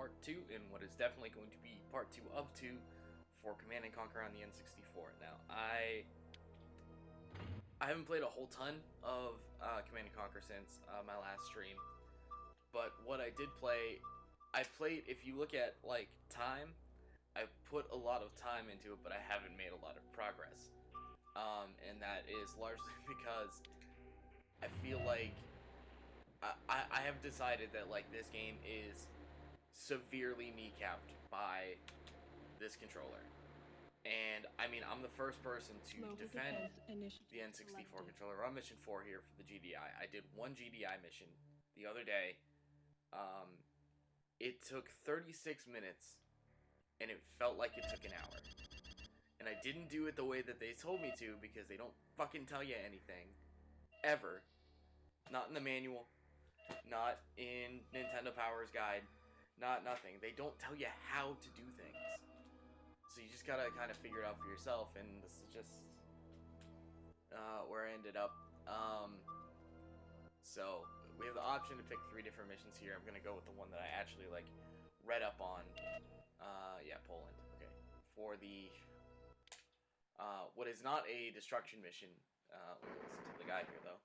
part 2, and what is definitely going to be part 2 of 2 for Command & Conquer on the N64. Now, I haven't played a whole ton of Command & Conquer since my last stream, but what I did play, I played, if you look at, like, time, I put a lot of time into it, but I haven't made a lot of progress. And that is largely because I feel like I have decided that, like, this game is severely kneecapped by this controller. And, I mean, I'm the first person to defend the N64 controller. We're on mission 4 here for the GDI. I did one GDI mission the other day. It took 36 minutes, and it felt like it took an hour. And I didn't do it the way that they told me to, because they don't fucking tell you anything. Ever. Not in the manual. Not in Nintendo Power's guide. Nothing. They don't tell you how to do things. So you just gotta kind of figure it out for yourself, and this is just where I ended up. So we have the option to pick 3 different missions here. I'm gonna go with the one that I actually, like, read up on. Yeah, Poland. Okay. For the what is not a destruction mission. Listen to the guy here, though.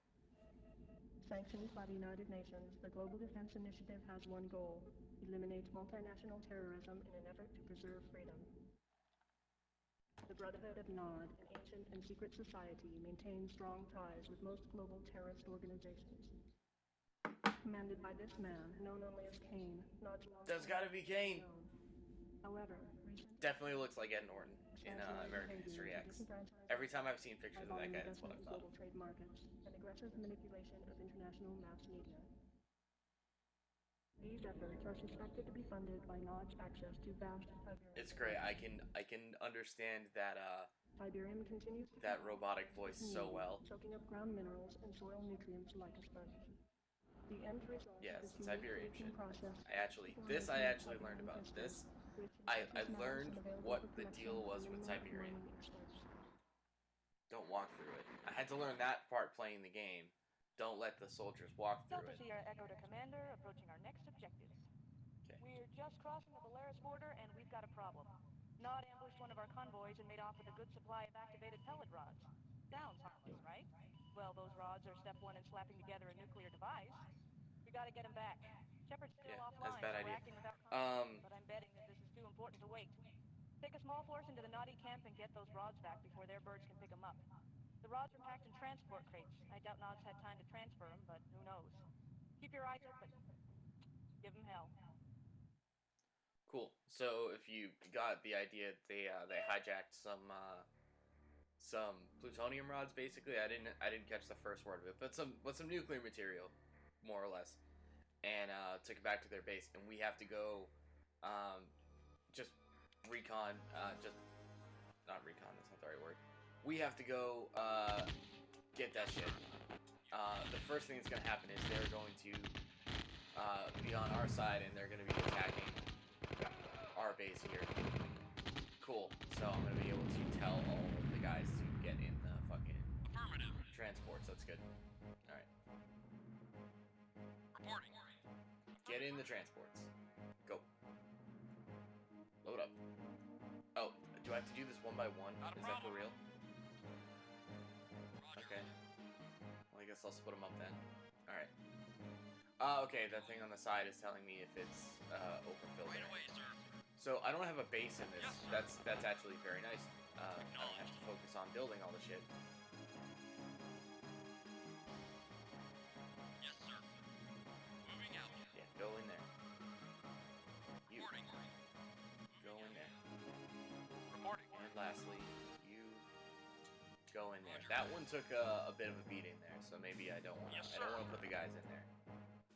Sanctioned by the United Nations, the Global Defense Initiative has one goal: eliminate multinational terrorism in an effort to preserve freedom. The Brotherhood of Nod, an ancient and secret society, maintains strong ties with most global terrorist organizations. Commanded by this man, known only as Kane, Nod's That's gotta be Kane! However, definitely looks like Ed Norton in American History X. Every time I've seen pictures of that guy, that's what I've thought of. Trade markets and aggressive manipulation of international mass media. These efforts are suspected to be funded by Nod's access to vast Siberian. It's great. I can understand that Siberian continues that robotic voice so well. Soaking up ground minerals and soil nutrients like a sponge. The end result yes, is Siberian shit. Process. I actually learned about this. I learned what the deal was with Siberian. Don't walk through it. I had to learn that part playing the game. Don't let the soldiers walk through it. Sierra Echo to Commander, approaching our next objectives. Okay. We're just crossing the Belarus border, and we've got a problem. Nod ambushed one of our convoys and made off with a good supply of activated pellet rods. Sounds harmless, right? Well, those rods are step 1 in slapping together a nuclear device. We gotta get him back. Shepard's still offline, that's a bad idea. acting without contact, but I'm betting that this is too important to wait. Take a small force into the Noddy camp and get those rods back before their birds can pick them up. The rods are packed in transport crates. I doubt Nod's had time to transfer them, but who knows. Keep your eyes open. Give them hell. Cool. So if you got the idea, they hijacked some plutonium rods. Basically, I didn't catch the first word of it, but some nuclear material, more or less, and took it back to their base. And we have to go, just recon. Just not recon. That's not the right word. We have to go get that shit. The first thing that's going to happen is they're going to be on our side, and they're going to be attacking our base here. Cool. So I'm going to be able to tell all of the guys to get in the fucking transports. That's good. Alright. Reporting. Get in the transports. Go. Load up. Oh, do I have to do this one by one? Is that for real? Okay. Well, I guess I'll split them up then. Alright. Okay, that thing on the side is telling me if it's overfilled. Right away, sir. So I don't have a base in this. Yes, That's actually very nice. I don't have to focus on building all the shit. Yes, sir. Moving out. Yeah, go in there. You Reporting. go in there. Reporting. And lastly, you go in there. That one took a bit of a beating there, so maybe I don't want to. Yes, I don't sir. want to put the guys in there,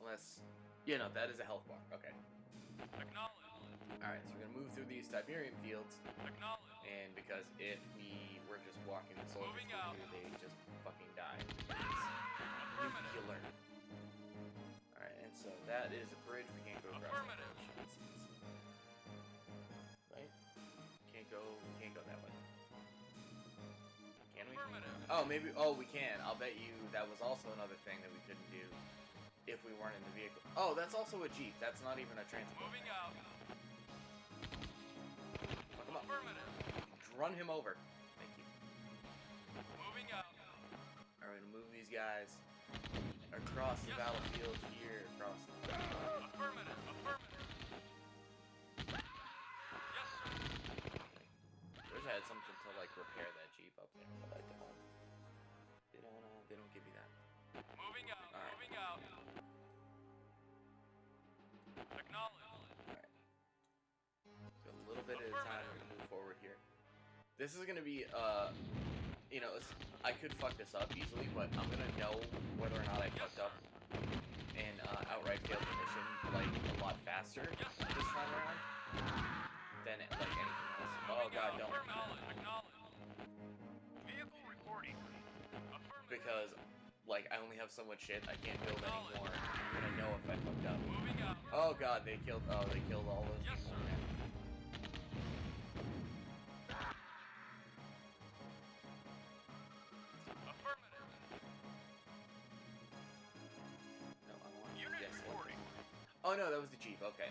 unless, you know, that is a health bar. Okay. Acknowledge. All right, so we're gonna move through these Siberian fields, Acknowledge. and because if we were just walking the soldiers Moving through out. here, they just fucking die. Affirmative. Nuclear. All right, and so that is a bridge. We can't go across. That Affirmative. bridge. Right? Can't go that way. Can we? Affirmative. Oh, maybe. Oh, we can. I'll bet you that was also another thing that we couldn't do if we weren't in the vehicle. Oh, that's also a Jeep. That's not even a transport. Moving out. run him over. Thank you. Moving out. Alright, move these guys across the battlefield here, across the Affirmative. Affirmative. Yes, sir. I wish I had something to like repair that Jeep up there, but I don't. They don't give you that. Moving out. Alright. Moving out. Acknowledge. Alright. So a little bit at a time we move forward here. This is gonna be you know, I could fuck this up easily, but I'm gonna know whether or not I fucked up and outright failed the mission like a lot faster this time around than like anything else. Oh god, don't. Acknowledge. Vehicle reporting. Affirmative. Because like I only have so much shit, I can't build anymore. I'm gonna know if I fucked up. Moving out. Oh god, they killed all those Yes, people. sir. Man. Affirmative. No, I want Unit yes. reporting. Oh no, that was the Jeep. Okay.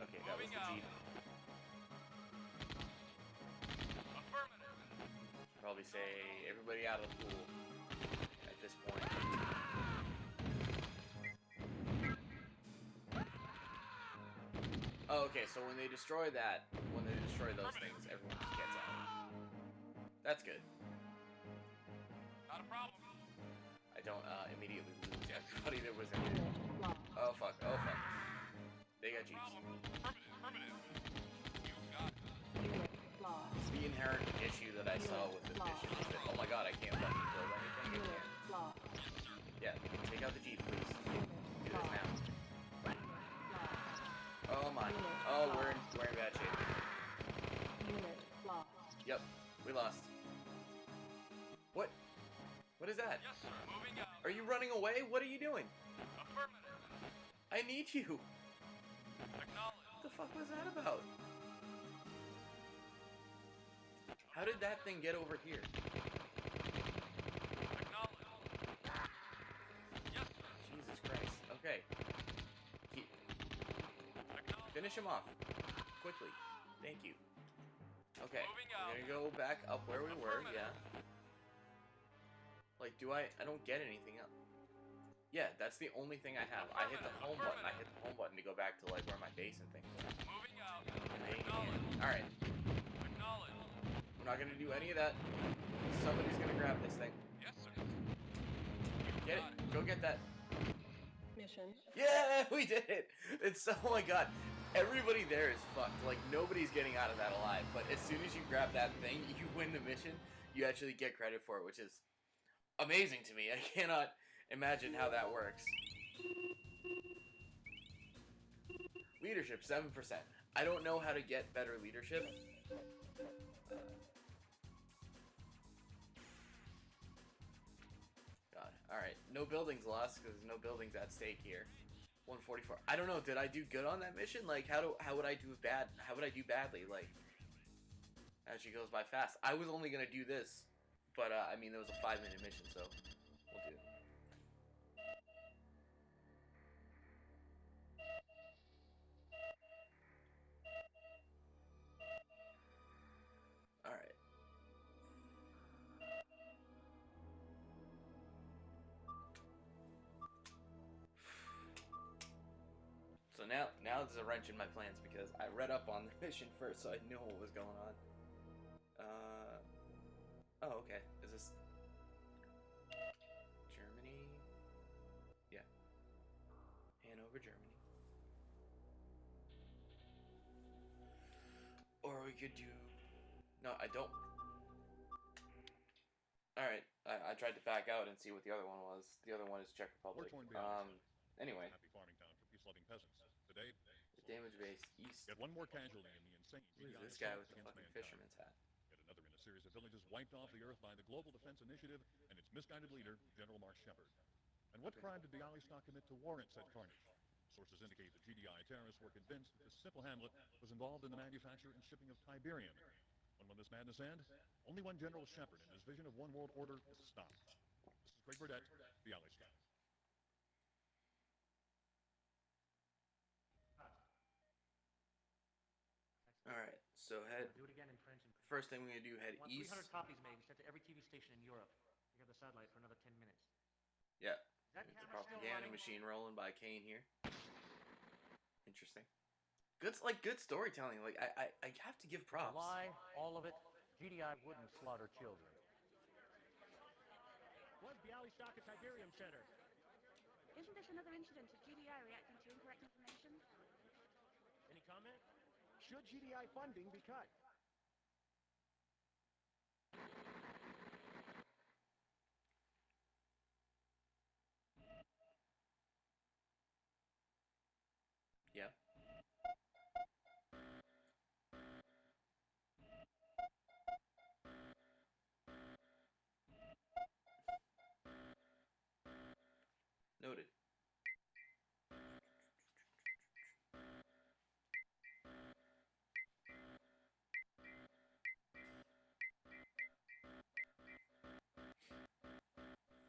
Okay, that was Moving the out. Jeep. Affirmative. Probably say everybody out of the pool at this point. Oh, okay, so when they destroy those things, everyone just gets out. That's good. Not a problem. I don't immediately lose everybody that was in there. Oh fuck, oh fuck. They got Jeeps. Affirmative. You got it. Unit lost. It's the inherent issue that I saw with this mission is that, oh my god, I can't fucking build anything. I Unit can't. lost. Yeah, take out the Jeep, please. Unit Do this now. lost. Oh my. Oh, we're in bad shape. Unit lost. Yep, we lost. What? What is that? Yes, sir. Moving out. Are you running away? What are you doing? Affirmative. I need you. Acknowledge. What the fuck was that about? How did that thing get over here? Acknowledge. Yes, sir. Jesus Christ. Okay. Acknowledge. Finish him off. Quickly. Thank you. Okay. Moving We're out. gonna go back up where we were, yeah. Like, I don't get anything else. Yeah, that's the only thing I have. I hit the home button. I hit the home button to go back to, like, where my base and things are. Moving out. And they, Acknowledge. alright. Acknowledge. We're not gonna do any of that. Somebody's gonna grab this thing. Yes, sir. Get it. Go get that. Mission. Yeah, we did it. It's so, oh my god. Everybody there is fucked. Like, nobody's getting out of that alive. But as soon as you grab that thing, you win the mission. You actually get credit for it, which is amazing to me. I cannot imagine how that works. Leadership, 7%. I don't know how to get better leadership. God. Alright. No buildings lost, because there's no buildings at stake here. 144. I don't know. Did I do good on that mission? Like, how would I do bad? How would I do badly? Like, as she goes by fast. I was only gonna do this, but I mean, it was a 5-minute mission, so we'll do it. All right. So now there's a wrench in my plans because I read up on the mission first, so I knew what was going on. Oh, okay. Is this Germany? Yeah. Hanover, Germany. Or we could do... No, I don't... Alright, I tried to back out and see what the other one was. The other one is Czech Republic. Anyway. Happy farming town for peace-loving peasants. Today, The damage base east. yet one more casualty in the insane Who is GDI this guy assault with the against fucking mankind. fisherman's hat? Yet another in a series of villages wiped off the earth by the Global Defense Initiative and its misguided leader, General Mark Shepard. And what crime did Bialystok commit to warrant said carnage? Sources indicate that GDI terrorists were convinced that this simple hamlet was involved in the manufacture and shipping of Tiberium. When will this madness end? Only one General Shepard and his vision of one world order is stopped. This is Greg Burdett, Bialystok. Alright, so head Do it again in French and first thing we're gonna do, head Want east. 300 copies made and sent to every TV station in Europe. You have the satellite for another 10 minutes. Yeah. Is that The camera still propaganda running? machine rolling by Kane here. Interesting. Good storytelling. Like I have to give props. Lie, all of it. GDI wouldn't slaughter children. Was Bialystok a Tiberium Center? Isn't this another incident of GDI reacting to incorrect information? Any comment? Should GDI funding be cut? Yeah. Noted.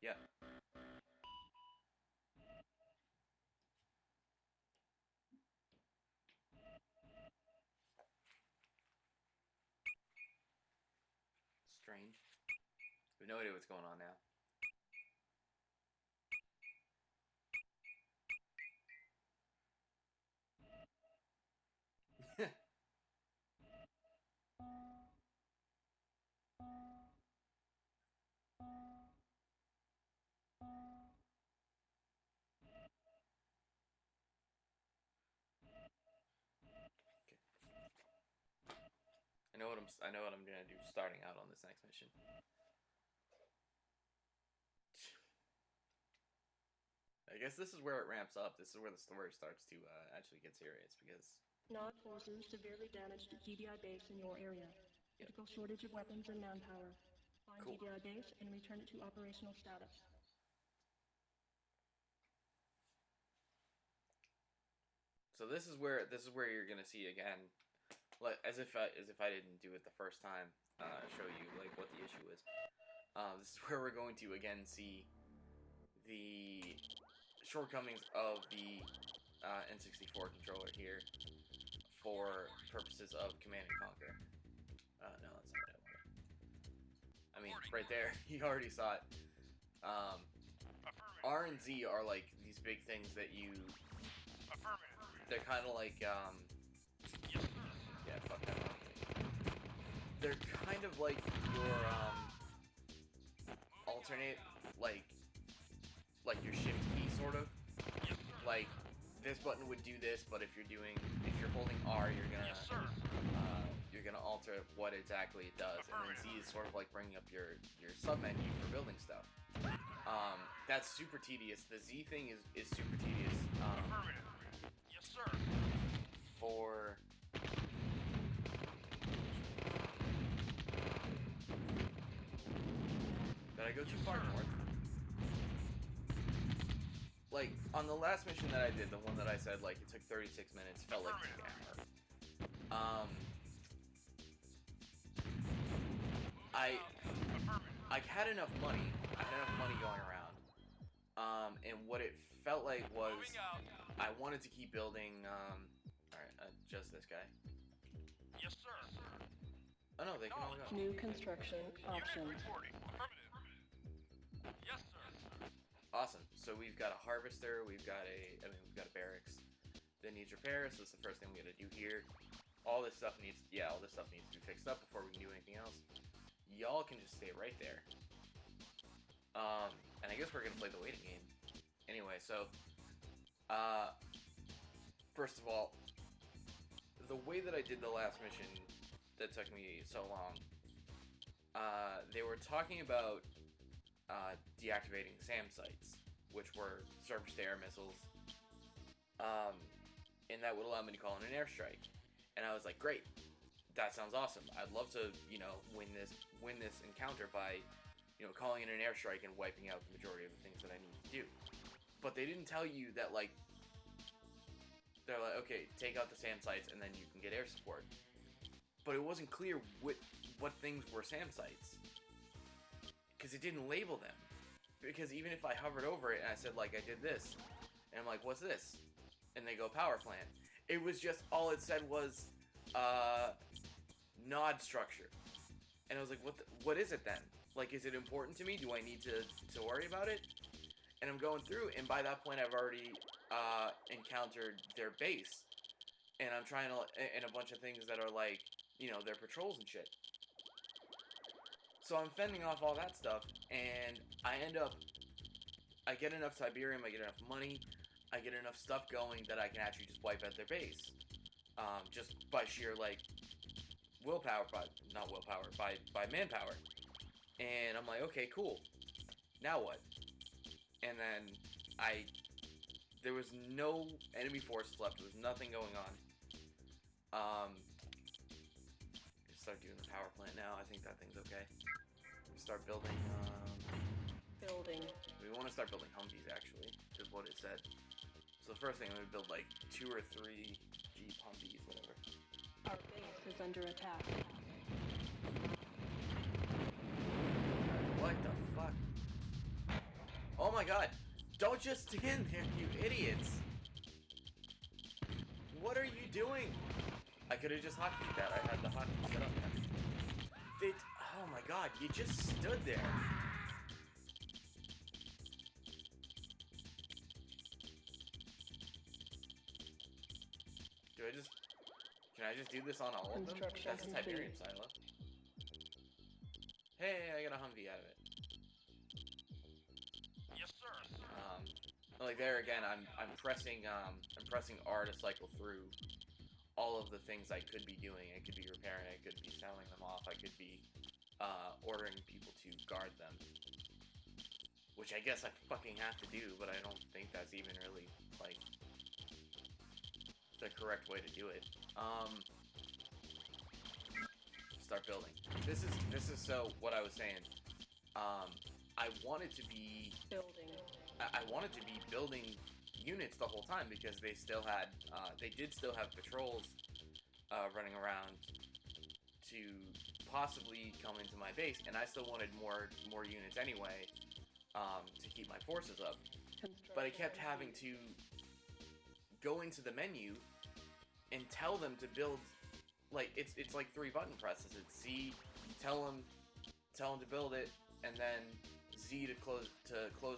Yeah. Strange. We have no idea what's going on now. I know what I'm gonna do starting out on this next mission. I guess this is where it ramps up. This is where the story starts to actually get serious because Nod forces severely damaged GDI base in your area. Critical shortage of weapons and manpower. Find Cool. GDI base and return it to operational status. so this is where you're gonna see again, like as if I didn't do it the first time, show you like what the issue is. This is where we're going to again see the shortcomings of the N64 controller here for purposes of Command and Conquer. No, that's not what I wanted. I mean, right there, you already saw it. R and Z are like these big things that you. They're kind of like yeah, fuck that. They're kind of like your alternate, like your shift key sort of. Like this button would do this, but if you're holding R, you're gonna alter what exactly it does, and then Z is sort of like bringing up your sub menu for building stuff. That's super tedious. The Z thing is super tedious. Yes, sir. For did I go too far north? Like on the last mission that I did, the one that I said like it took 36 minutes, felt like 2 hours. I had enough money. I had enough money going around. And what it felt like was I wanted to keep building. Alright, just this guy. Yes, sir. Oh no, they can all go. New construction options. Reporting. Affirmative. Yes, sir. Awesome. So we've got a harvester. We've got a barracks that needs repairs. So that's the first thing we got to do here. All this stuff needs to be fixed up before we can do anything else. Y'all can just stay right there. And I guess we're gonna play the waiting game. Anyway, so first of all, the way that I did the last mission that took me so long, they were talking about deactivating SAM sites, which were surface-to-air missiles, and that would allow me to call in an airstrike. And I was like, great, that sounds awesome. I'd love to, win this encounter by, calling in an airstrike and wiping out the majority of the things that I need to do. But they didn't tell you that, like, they're like, okay, take out the SAM sites and then you can get air support. But it wasn't clear what things were SAM sites, because it didn't label them. Because even if I hovered over it and I said, like, I did this, and I'm like, what's this? And they go, power plant. It was just, all it said was, nod structure. And I was like, what is it then? Like, is it important to me? Do I need to worry about it? And I'm going through, and by that point, I've already encountered their base. And I'm trying to, and a bunch of things that are like, you know, their patrols and shit. So I'm fending off all that stuff, and I get enough Tiberium, I get enough money, I get enough stuff going that I can actually just wipe out their base. Just by sheer, like, willpower, not willpower, by manpower. And I'm like, okay, cool. Now what? And then there was no enemy forces left. There was nothing going on. Start doing the power plant now. I think that thing's okay. Start building. Building. We want to start building Humvees, actually, is what it said. So the first thing, I'm going to build like 2 or 3 Jeep Humvees, whatever. Our base is under attack. What the fuck? Oh my god! Don't just stand there, you idiots! What are you doing? I could have just hotkeys that. I had the hotkey set up there. Oh my god, you just stood there. Can I just do this on all of them? That's a Tiberium silo. Hey, I got a Humvee out of it. Yes, sir. Like there again, I'm pressing R to cycle through all of the things I could be doing. I could be repairing, I could be selling them off, I could be ordering people to guard them. Which I guess I fucking have to do, but I don't think that's even really, like, the correct way to do it. Start building. This is so what I was saying. I wanted to be Building. I wanted to be building units the whole time because they did still have patrols running around to possibly come into my base, and I still wanted more units anyway to keep my forces up. But I kept having to go into the menu and tell them to build, like, it's like 3 button presses. It's Z, tell them to build it, and then Z to close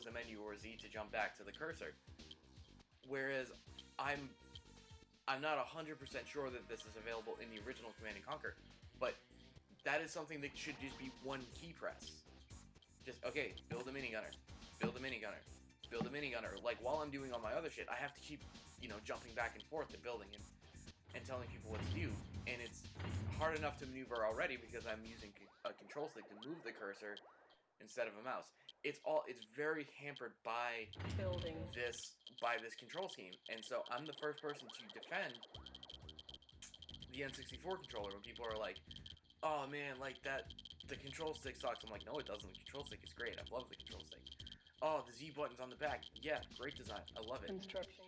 the menu, or Z to jump back to the cursor. Whereas I'm not 100% sure that this is available in the original Command & Conquer, but that is something that should just be one key press. Just, okay, build a minigunner, build a minigunner, build a minigunner. Like, while I'm doing all my other shit, I have to keep, you know, jumping back and forth to building and telling people what to do. And it's hard enough to maneuver already because I'm using a control stick to move the cursor instead of a mouse. It's very hampered by Building. this control scheme. And so I'm the first person to defend the N64 controller when people are like, oh man, like the control stick sucks. I'm like, no, it doesn't. The control stick is great. I love the control stick. Oh, the Z button's on the back. Yeah, great design. I love it.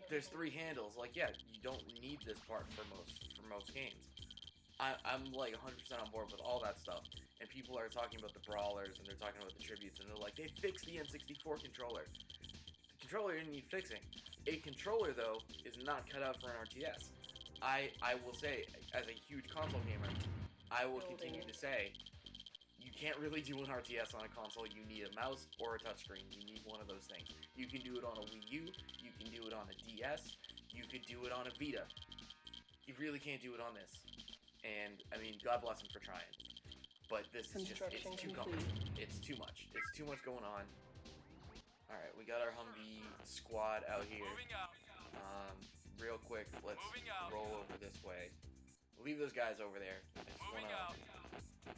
There's 3 handles. Like, yeah, you don't need this part for most games. I'm like 100% on board with all that stuff. And people are talking about the brawlers, and they're talking about the tributes, and they're like, they fixed the N64 controller. The controller didn't need fixing. A controller, though, is not cut out for an RTS. I will say, as a huge console gamer, I will continue to say, you can't really do an RTS on a console. You need a mouse or a touchscreen. You need one of those things. You can do it on a Wii U. You can do it on a DS. You could do it on a Vita. You really can't do it on this. And, I mean, God bless him for trying. But this is just, it's too cumbersome. It's too much. It's too much going on. Alright, we got our Humvee squad out here. Moving out. Real quick, let's roll over this way. Leave those guys over there. I just Moving wanna, out.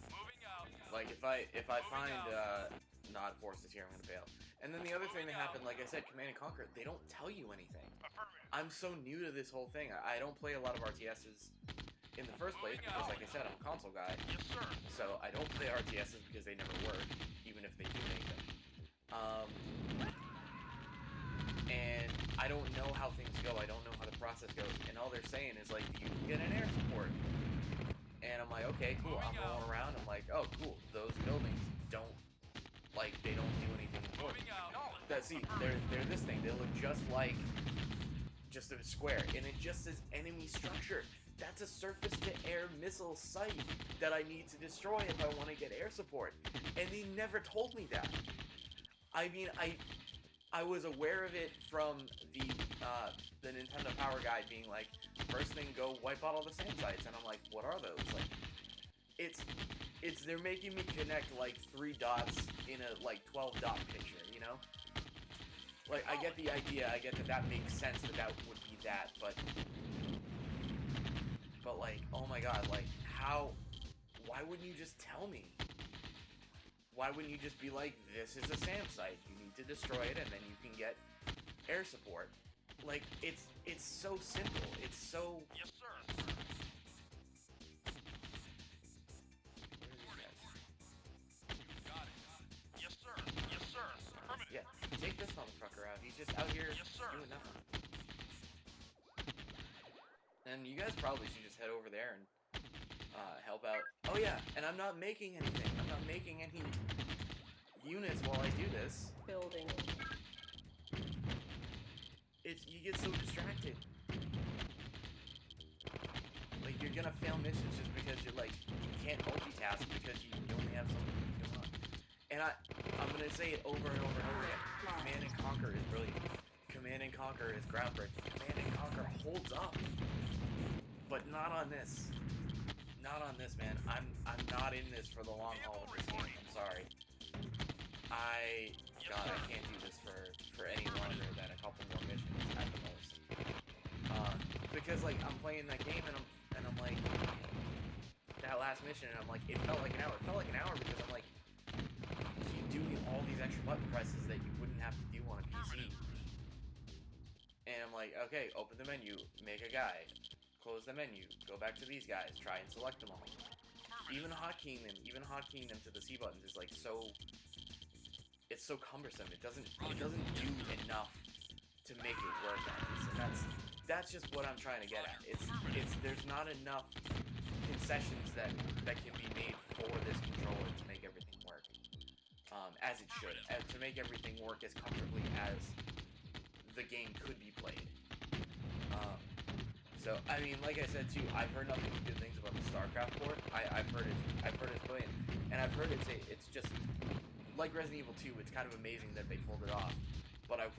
Moving out. like, if I find Nod forces here, I'm gonna bail. And then the other thing that happened, like I said, Command & Conquer, they don't tell you anything. Affirmative. I'm so new to this whole thing. I don't play a lot of RTSs in the first place because, like I said, I'm a console guy. Yes, sir. So I don't play RTSs because they never work, even if they do make them. And I don't know how things go. I don't know how the process goes. And all they're saying is, like, you can get an air support. And I'm like, okay, cool. I'm rolling around. I'm like, oh, cool. Those buildings don't, like, they don't do anything important. Moving out. See, they're this thing. They look just like just a square, and it just says enemy structure. that's a surface-to-air missile site that I need to destroy if I want to get air support. And they never told me that. I mean, I was aware of it from the Nintendo Power Guide being like, first thing, go wipe out all the SAM sites, and I'm like, what are those? Like, it's they're making me connect like 3 dots in a like 12 dot picture, you know? Like, I get the idea, I get that makes sense that would be that, but like, oh my god, like, why wouldn't you just tell me? Why wouldn't you just be like, this is a SAM site, you need to destroy it, and then you can get air support? Like, it's so simple, it's so... Yes, sir. Got it. Yes, sir. Yes, sir. Affirmative. Yeah, take this motherfucker out, he's just out here Yes, sir. doing nothing. And you guys probably should just head over there and help out. Oh yeah, and I'm not making anything. I'm not making any units while I do this. Building. You get so distracted. Like, you're gonna fail missions just because you're like, you can't multitask because you only have something going on. And I'm gonna say it over and over and over again. Command and Conquer is brilliant. Command and Conquer is groundbreaking. Command and Conquer holds up. But not on this. Not on this, man. I'm not in this for the long haul with this game. I'm sorry. God, I can't do this for any longer than a couple more missions at the most. Because like I'm playing that game and I'm like that last mission and I'm like, it felt like an hour. It felt like an hour because I'm like, keep doing all these extra button presses that you wouldn't have to do on a PC. And I'm like, okay, open the menu, make a guy. Close the menu, go back to these guys, try and select them all. Even hotkeying them to the C buttons is like it's so cumbersome. It doesn't do enough to make it work on this, and that's just what I'm trying to get at. It's there's not enough concessions that can be made for this controller to make everything work as it should, to make everything work as comfortably as the game could be played. So, I mean, like I said too, I've heard nothing but good things about the StarCraft port. I've heard it's brilliant, and I've heard it's just like Resident Evil 2. It's kind of amazing that they pulled it off, but I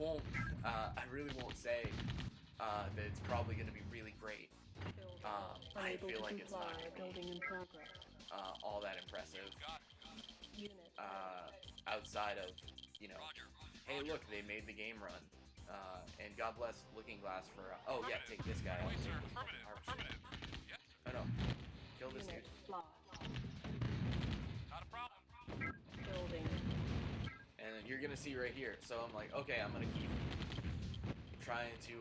really won't say that it's probably going to be really great. I feel like it's not going to be all that impressive. Outside of, you know, hey look, they made the game run. And God bless Looking Glass for, oh yeah, take this guy out. Take this fucking harvester. Oh no, kill this dude. Not a problem. Building. And then you're gonna see right here, so I'm like, okay, I'm gonna keep trying to,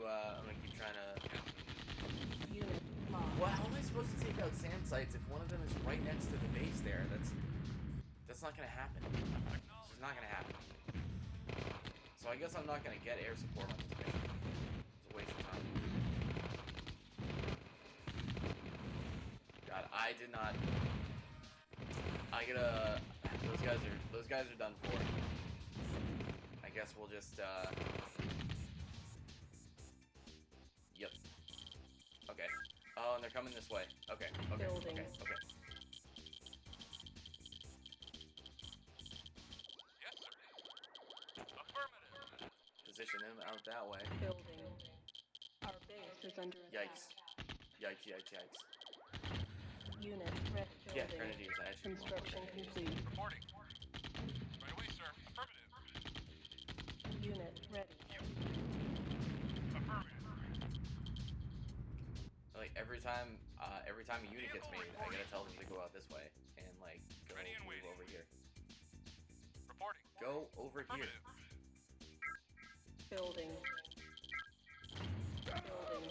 Unit lost. well, how am I supposed to take out SAM sites if one of them is right next to the base there? That's not gonna happen. This is not gonna happen. So I guess I'm not gonna get air support on this mission. It's a waste of time. God, I did not. Those guys are done for. I guess we'll just Yep. Okay. Oh, and they're coming this way. Okay. Building. Yes, sir. Affirmative. Position him out that way. Building. Our base is under attack. Yikes. Unit ready. Yeah, Building. Grenadiers, I actually want Construction Grenadiers. complete. Reporting. Right away, sir. Affirmative. Unit ready. Affirmative. Like every time a unit gets made, I gotta tell them to go out this way and like go Ready and move waiting. over here. Reporting. Go over here. Affirmative. Building. Building.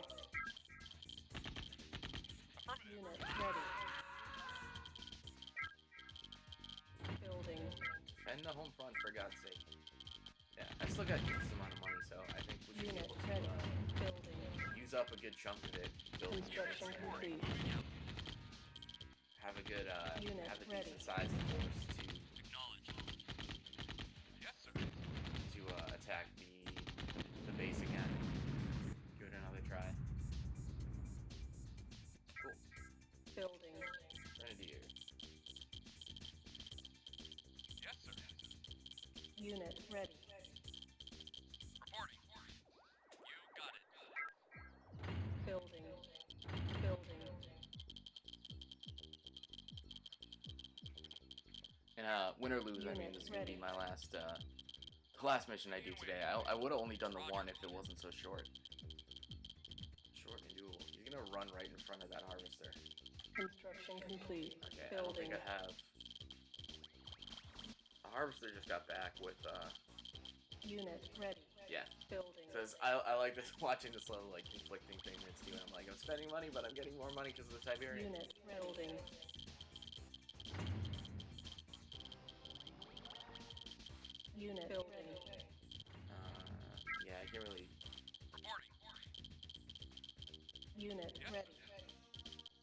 Affirmative. Unit ready. Building. Defend the home front for God's sake. Yeah, I still got a decent amount of money, so I think we should be Unit able to ready. Building. use up a good chunk of it building units Construction and complete. have a good Unit have a ready. decent sized force Acknowledge. Yes, sir. to attack the base again. Give it another try. Building. Grenadier. Yes, sir. Unit ready. Reporting. You got it. Building. Building. And win or lose, I mean, this is gonna be my last the last mission I do today. I would have only done the one if it wasn't so short. Short and doable. He's gonna run right in front of that harvester. Construction complete. Okay, I don't Building. think I have. The harvester just got back with Unit ready. yeah. Building. Says I like this watching this little like conflicting thing it's doing. I'm like, I'm spending money, but I'm getting more money because of the Siberian. Unit building. Unit building. Yeah, I can't really. Reporting. Unit Yes, ready.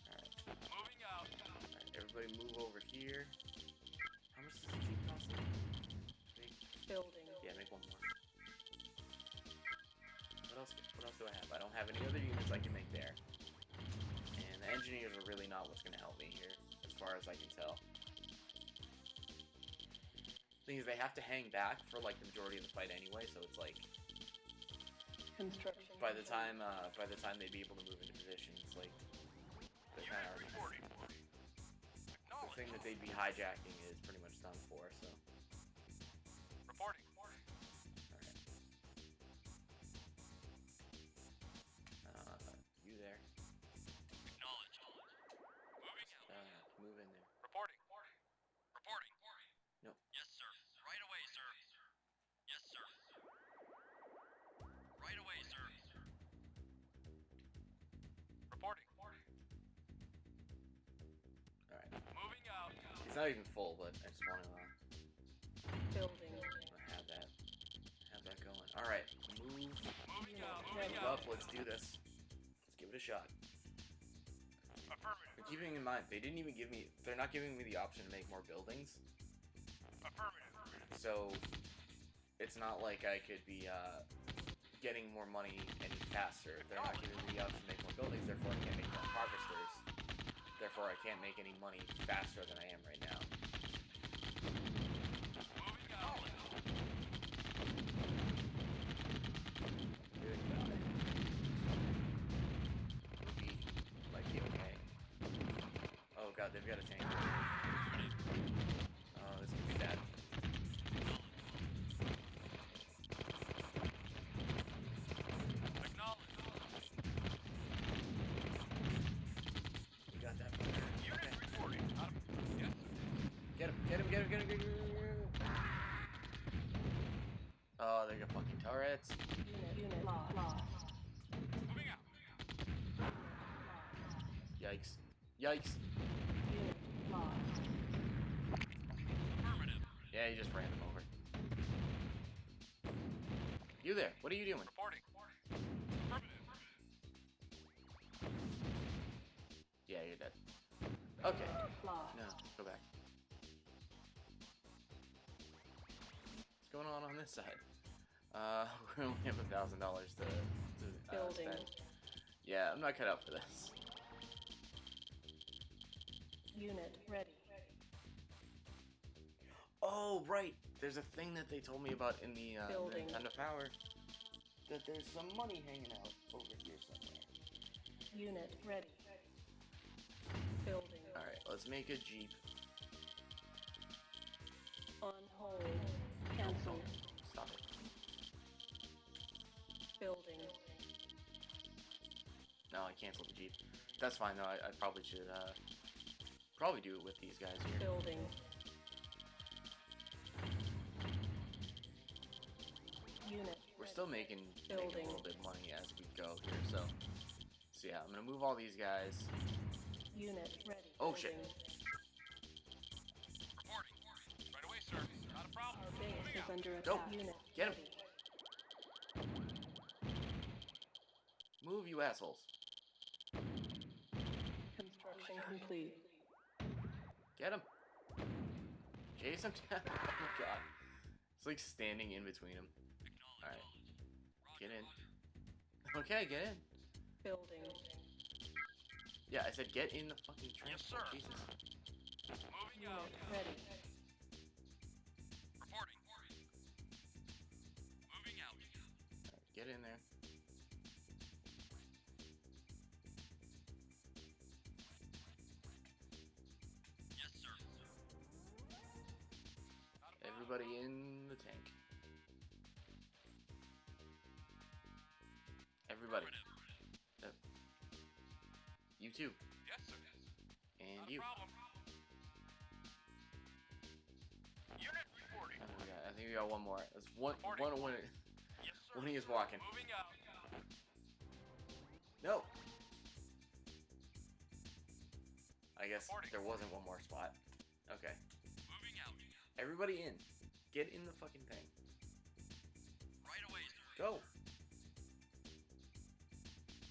Alright, Moving out. alright, everybody move over here. How much does the jeep cost? Building. Yeah, make one more. What else do I have? I don't have any other units I can make there. And the engineers are really not what's gonna help me here, as far as I can tell. Thing is, they have to hang back for like the majority of the fight anyway, so it's like Construction. by the time they'd be able to move into position, it's like they're kind of Reporting. the thing that they'd be hijacking is pretty much done for. So, Reporting. alright. You there? Acknowledge. Moving out. Move in there. Reporting. Reporting. Nope. Yes, sir. Right away, sir. Yes, sir. Right away, sir. Reporting. Alright. Moving out. It's not even full, but I just want to Building. have that going. Alright, move Moving out. Ready. Moving up. out. Let's do this. Let's give it a shot. Affirmative. But keeping in mind, they're not giving me the option to make more buildings. Affirmative. So it's not like I could be getting more money any faster. They're not giving me the option to make more buildings, therefore I can't make more harvesters. Therefore I can't make any money faster than I am right now. Moving out. Good God. Might be okay. Oh god, they've got a tank. Oh, this could be bad. Acknowledge. We got that from there. Unit Okay. reporting. Yes, sir. Get him, get him, get him, get him, get him, get him. Oh, they got fucking turrets. Unit lost. Moving out. Yikes. Yikes. Unit lost. Affirmative. Yeah, he just ran him over. You there, what are you doing? Reporting. Affirmative. Yeah, you're dead. Okay. Lost. No, go back. What's going on this side? We only have $1,000 to Building. spend. Yeah, I'm not cut out for this. Unit ready. Oh, right. There's a thing that they told me about in the Building. Nintendo Power. That there's some money hanging out over here somewhere. Unit ready. Building. Alright, let's make a Jeep. On hold. Cancel. Stop it. Building. No, I canceled the Jeep. That's fine though, I probably should probably do it with these guys here. Building. Unit. We're still making a Building. little bit of money as we go here, so yeah, I'm gonna move all these guys. Unit ready. Oh, shit. Building. Reporting. Right away, sir. Not a problem. Our base Moving is out. under Go. attack. Unit Get him. ready. Move, you assholes. Construction complete. Get him. Chase him down. Oh my god. It's like standing in between them. Alright. Get in. Okay, get in. Building. Yeah, I said get in the fucking Yes, transport. sir. Jesus. Moving out. Unit ready. Reporting. Moving out. Alright, get in there. Yes, sir. Everybody in the tank. Everybody. You too. Yes, sir. And Not you. a problem. Unit reporting. I think we got one more. There's one when Yes, sir. he is walking. Moving out. No. I guess Reporting. there wasn't one more spot. Okay. Moving out. Everybody in. Get in the fucking thing. Right away, sir. Go.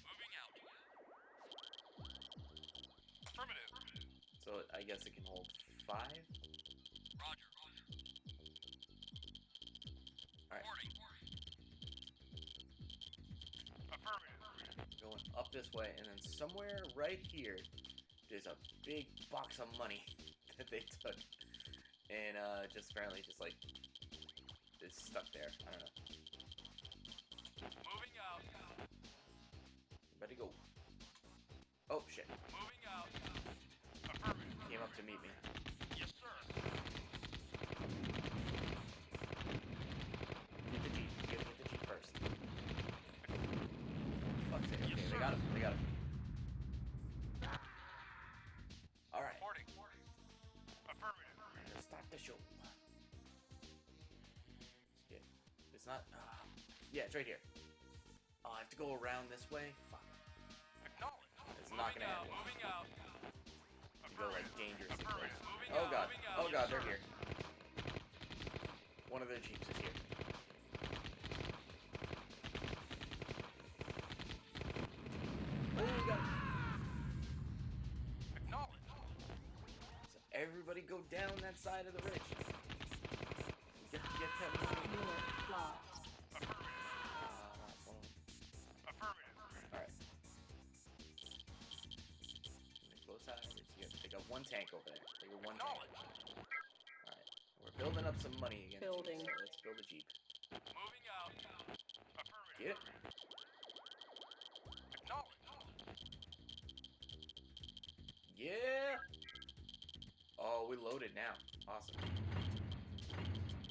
Moving out. Affirmative. So I guess it can hold 5. Roger. Alright. Reporting. Affirmative. Going up this way, and then somewhere right here, there's a big box of money that they took. And just apparently just like it's stuck there. I don't know. Moving out. Ready go. Oh shit. Moving out. Affirmative. Came up to meet me. Yes, sir. Get the Jeep. You gotta get the Jeep first. Fuck's sake. Okay, they got him. They got him. Alright. Reporting. Affirmative. Let's start the show. It's not. Yeah, it's right here. Oh, I have to go around this way? Fuck. Acknowledge. It's not gonna happen. Moving out. To go like dangerously close. Affirmative. Moving Oh out. god. Moving out. Oh Yes, god, sir. they're here. One of their Jeeps is here. Oh, we got him. Acknowledge. So everybody go down that side of the ridge. Get that money. Unit lost. Affirmative. Alright. Close sides. They got one tank over there. They got one tank. Acknowledge. Alright. We're building up some money again. Building. So let's build a Jeep. Moving out. Affirmative. Get it? Acknowledge. Yeah! Oh, we loaded now. Awesome.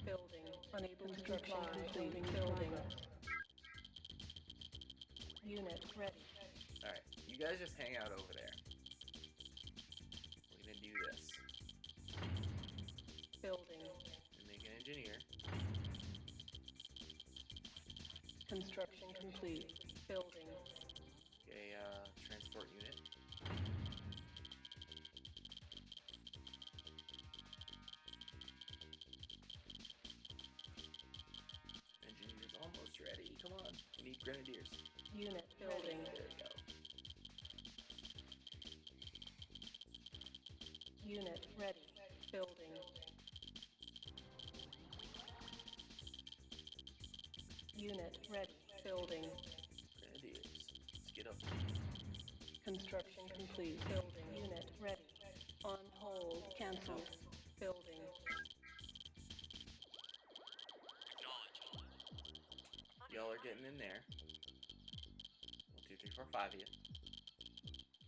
Building. Unable to comply. Leaving building. Unit ready. Alright, you guys just hang out over there. We're gonna do this. Building. And make an engineer. Construction complete. Building. Get a transport unit. Engineer's almost ready. Come on. We need grenadiers. Unit building. There we go. Unit ready. Building. Unit ready. Building. Grenadiers. Let's get up. Construction complete. Building. Unit ready. On hold. Cancelled. Building. Acknowledge. Y'all are getting in there. 1, 2, 3, 4, 5 of you.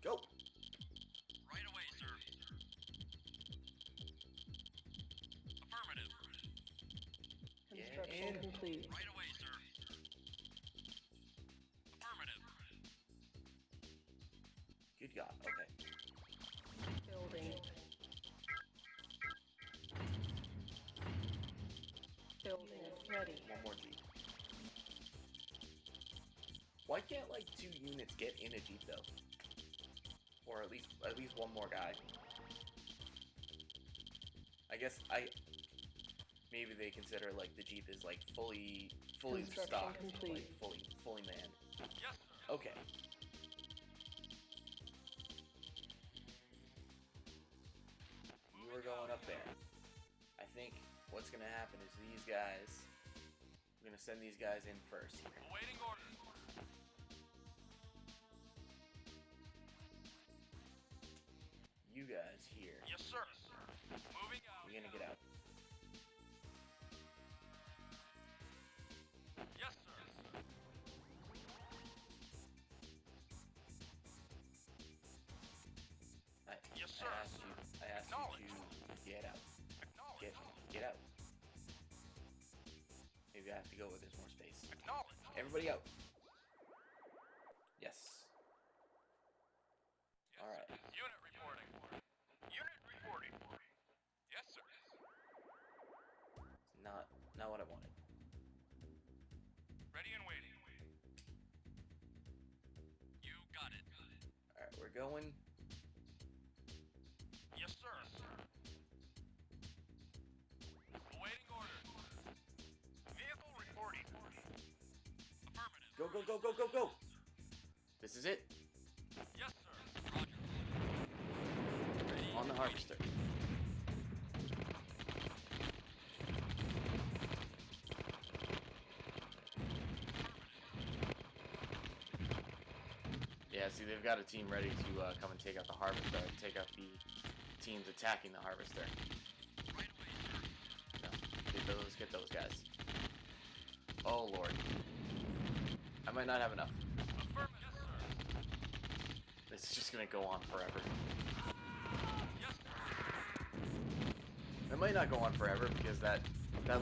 Go! Right away, sir. Affirmative. Construction in. complete. Right away, sir. Affirmative. Good God. Okay. Building. Building ready. One more Jeep. Why can't like 2 units get in a Jeep though? Or at least one more guy. I guess maybe they consider like the Jeep is like fully Construction stocked, complete. like fully manned. Yes, sir. Okay. You were going up there. I think what's gonna happen is these guys. We're gonna send these guys in first here. Awaiting orders. is here. Yes, sir. Moving out. You're gonna get out. Yes, sir. Yes, sir. I asked you to get out. Acknowledge. Get out. Maybe I have to go where there's more space. Acknowledge. Everybody out. Yes. Yes, All right. sir. Unit reporting. Unit reporting. Yes, sir. Not what I wanted. Ready and waiting. You got it. All right, we're going. Yes, sir. Awaiting orders. Vehicle reporting. Affirmative. Go, go, go, go, go, go. This is it. Yes, sir. Roger. Ready On the and harvester. Yeah, see, they've got a team ready to come and take out the harvester, take out the teams attacking the harvester. Right away, sir. No, get those guys. Oh lord, I might not have enough. Affirmative. Yes, sir. This is just gonna go on forever. Yes, sir. It might not go on forever because that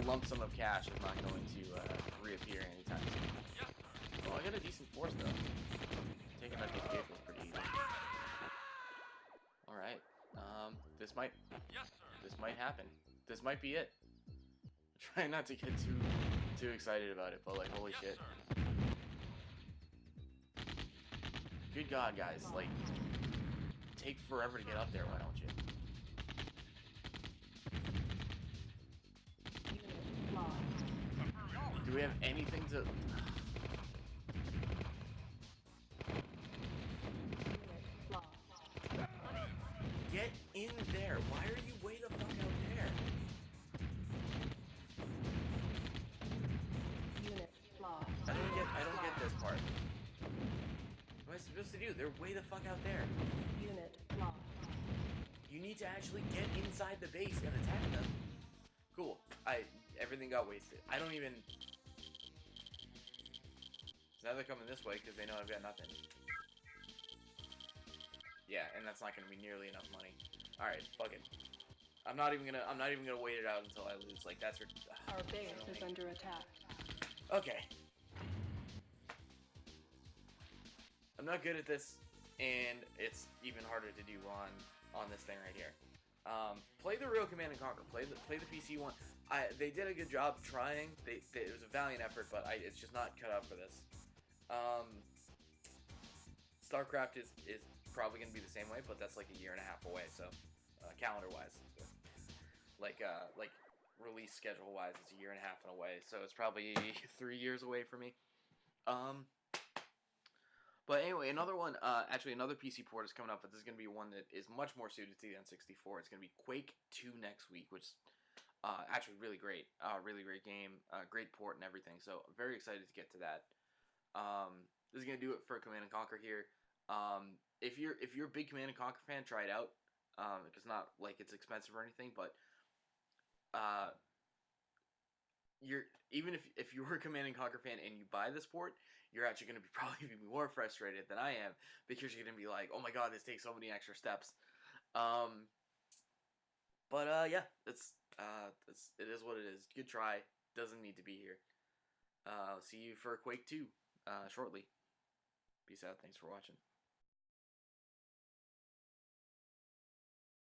lump sum of cash is not going to reappear anytime soon. Yes, sir. Oh, I got a decent force though. Taking out these vehicles pretty easy. All right, this might Yes, sir. this might happen. This might be it. Trying not to get too excited about it, but like holy Yes, shit. sir. Good God, guys, like take forever to get up there, why don't you? Unit lost. Do we have anything to... Unit lost. Get in there. Why are you way the fuck out there? Unit lost. I don't get this part. What am I supposed to do? They're way the fuck out there. Unit lost. You need to actually get inside the base and attack them. Cool. Everything got wasted. I don't even... So now they're coming this way because they know I've got nothing. Yeah, and that's not gonna be nearly enough money. All right, fuck it. I'm not even gonna wait it out until I lose. Like that's Our base is under attack. okay. I'm not good at this, and it's even harder to do on this thing right here. Play the real Command and Conquer. Play the PC one. They did a good job trying. It was a valiant effort, but it's just not cut out for this. StarCraft is probably gonna be the same way, but that's like a year and a half away. So calendar-wise, like release schedule-wise, it's a year and a half away. So it's probably 3 years away for me. But anyway, another one, actually another PC port is coming up, but this is going to be one that is much more suited to the N64. It's going to be Quake 2 next week, which is actually really great. Really great game, great port and everything. So I'm very excited to get to that. This is going to do it for Command and Conquer here. If you're a big Command and Conquer fan, try it out. It's not like it's expensive or anything, but even if you're a Command and Conquer fan and you buy this port, you're actually going to probably be more frustrated than I am because you're going to be like, oh my god, this takes so many extra steps. Yeah, it is what it is. Good try. Doesn't need to be here. I'll see you for Quake 2 shortly. Peace out. Thanks for watching.